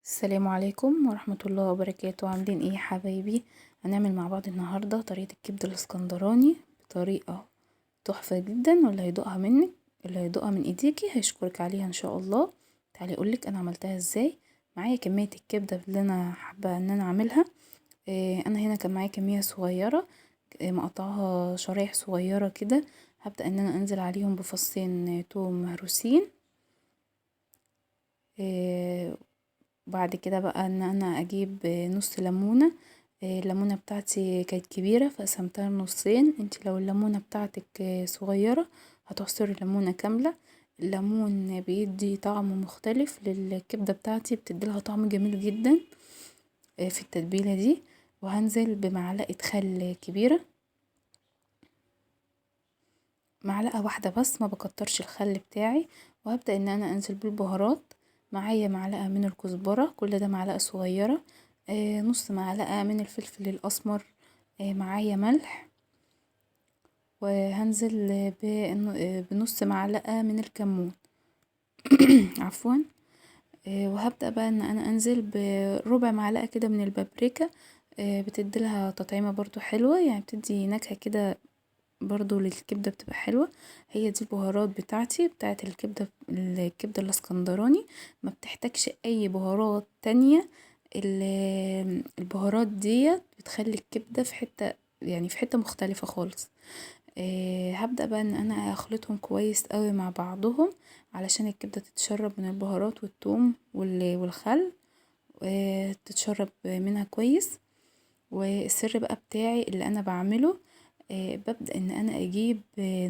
السلام عليكم ورحمة الله وبركاته. عاملين ايه يا حبايبي؟ هنعمل مع بعض النهاردة طريقة الكبدة الاسكندراني بطريقة تحفة جدا، اللي هيدوقها من ايديكي هيشكرك عليها ان شاء الله. تعالي اقولك انا عملتها ازاي. معايا كمية الكبدة اللي انا حابة ان انا اعملها. انا هنا كان معايا كمية صغيرة، مقطعها شرايح صغيرة كده. هبدأ ان انا انزل عليهم بفصين توم مهروسين. بعد كده بقى ان انا اجيب نص ليمونة. الليمونة بتاعتي كانت كبيرة فقسمتها نصين. انت لو الليمونة بتاعتك صغيرة هتعصري ليمونة كاملة. الليمون بيدي طعم مختلف للكبدة بتاعتي، بتديلها طعم جميل جدا في التتبيلة دي. وهنزل بمعلقة خل كبيرة، معلقة واحدة بس، ما بكترش الخل بتاعي. وهبدأ ان انا انزل بالبهارات. معايا معلقة من الكزبرة، كل ده معلقة صغيرة. نص معلقة من الفلفل الاسمر. معايا ملح. وهنزل بنص معلقة من الكمون. عفوا. وهبدأ بقى ان انا انزل بربع معلقة كده من البابريكا. بتديلها تطعيمة برضو حلوة، يعني بتدي نكهة كده برضو للكبدة، بتبقى حلوة. هي دي البهارات بتاعتي بتاعت الكبدة الاسكندراني. ما بتحتاجش اي بهارات تانية. البهارات ديت بتخلي الكبدة في حتة، يعني في حتة مختلفة خالص. هبدأ بقى ان انا اخلطهم كويس قوي مع بعضهم علشان الكبدة تتشرب من البهارات والثوم والخل، تتشرب منها كويس. والسر بقى بتاعي اللي انا بعمله، ببدأ ان انا اجيب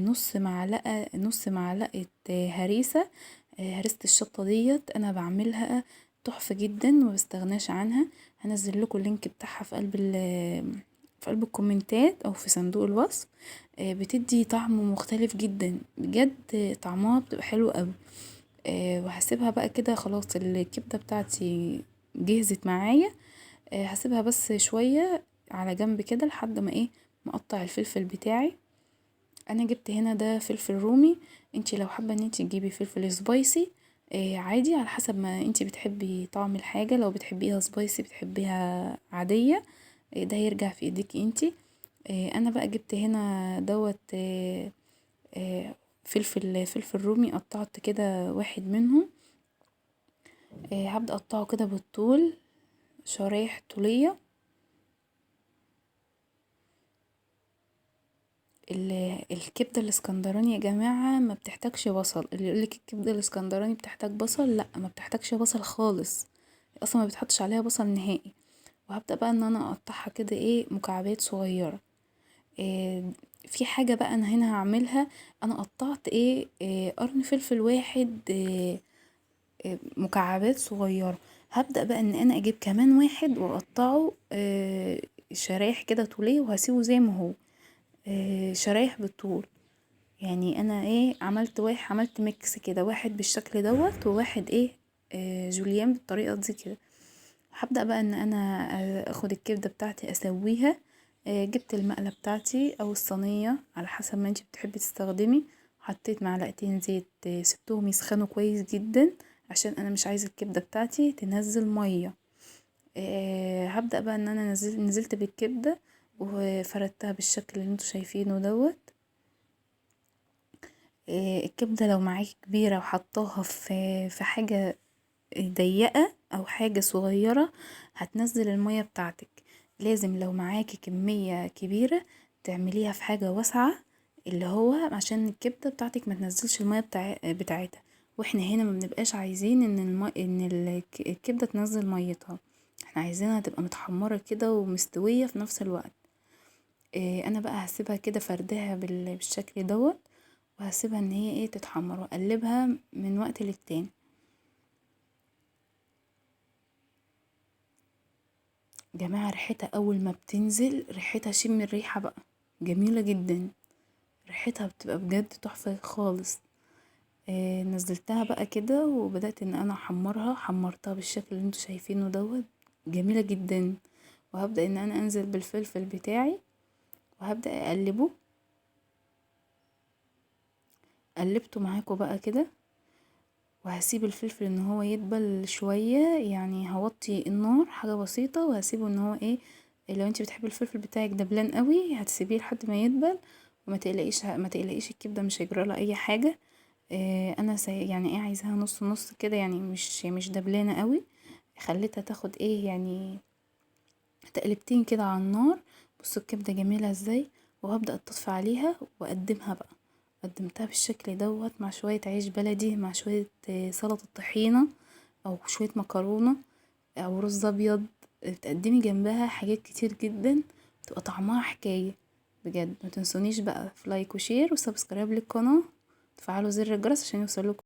نص معلقة هريسة. هريسة الشطة ديت انا بعملها تحفة جدا وما بستغناش عنها. هنزل لكم اللينك بتاعها في قلب الكومنتات او في صندوق الوصف. بتدي طعم مختلف جدا بجد، طعمها بتبقى حلو قوي. وهسيبها بقى كده، خلاص الكبدة بتاعتي جهزت معايا. هسيبها بس شوية على جنب كده لحد ما مقطع الفلفل بتاعي. انا جبت هنا ده فلفل رومي. انتي لو حابة ان انتي تجيبي فلفل سبايسي عادي، على حسب ما انتي بتحبي طعم الحاجة. لو بتحبيها سبايسي بتحبيها عادية، ده يرجع في ايديكي انتي. انا بقى جبت هنا دوت فلفل رومي، قطعت كده واحد منهم. هبدأ اقطعه كده بالطول، شرايح طولية. الكبدة الاسكندراني يا جماعة ما بتحتاجش بصل. اللي يقولك الكبدة الاسكندراني بتحتاج بصل، لا، ما بتحتاجش بصل خالص، اصلا ما بتحطش عليها بصل نهائي. وهبدأ بقى ان انا اقطعها كده مكعبات صغيرة. في حاجة بقى انا هنا هعملها. انا قطعت قرن فلفل واحد مكعبات صغيرة. هبدأ بقى ان انا اجيب كمان واحد واقطعه شرايح كده طولية، وهسيبه زي ما هو شرايح بالطول. يعني انا عملت ميكس كده، واحد بالشكل دوت وواحد جوليان بالطريقة دي كده. هبدأ بقى ان انا اخد الكبدة بتاعتي اسويها. جبت المقلة بتاعتي او الصينية على حسب ما انتي بتحبي تستخدمي. حطيت معلقتين زيت، سبتهم يسخنوا كويس جدا عشان انا مش عايزة الكبدة بتاعتي تنزل مية. هبدأ بقى ان انا نزلت بالكبدة وفردتها بالشكل اللي انتوا شايفينه دوت. الكبدة لو معاكي كبيرة وحطاها في حاجة ضيقة او حاجة صغيرة هتنزل المية بتاعتك. لازم لو معاكي كمية كبيرة تعمليها في حاجة واسعة، اللي هو عشان الكبدة بتاعتك ما تنزلش المية بتاعتها. واحنا هنا ما بنبقاش عايزين الكبدة تنزل ميتها، احنا عايزينها تبقى متحمرة كده ومستوية في نفس الوقت. انا بقى هسيبها كده فردها بالشكل دوت، وهسيبها ان هي تتحمر واقلبها من وقت للتاني. جماعة ريحتها اول ما بتنزل، ريحتها شم الريحة بقى جميلة جدا، ريحتها بتبقى بجد تحفة خالص. نزلتها بقى كده وبدأت ان انا حمرتها بالشكل اللي انتوا شايفينه دوت، جميلة جدا. وهبدأ ان انا انزل بالفلفل بتاعي وهبدأ اقلبه. قلبته معاكم بقى كده. وهسيب الفلفل ان هو يدبل شوية، يعني هوطي النار حاجة بسيطة وهسيبه ان هو ايه، لو انتي بتحبي الفلفل بتاعك دبلان قوي هتسيبيه لحد ما يدبل. وما تقلقيش الكبدة مش هيجرالها اي حاجة. انا يعني ايه عايزاها نص نص كده، يعني مش دبلانة قوي. خليتها تاخد ايه يعني تقلبتين كده على النار. بصوا الكبدة جميلة ازاي. وهبدأ اطفي عليها واقدمها بقى. قدمتها بالشكل دوت مع شوية عيش بلدي، مع شوية سلطة طحينة، او شوية مكرونة، او رز ابيض. تقدمي جنبها حاجات كتير جدا، تبقى طعمها حكاية. بجد ما تنسونيش بقى في لايك وشير وسبسكرايب للقناة، تفعلوا زر الجرس عشان يوصلكم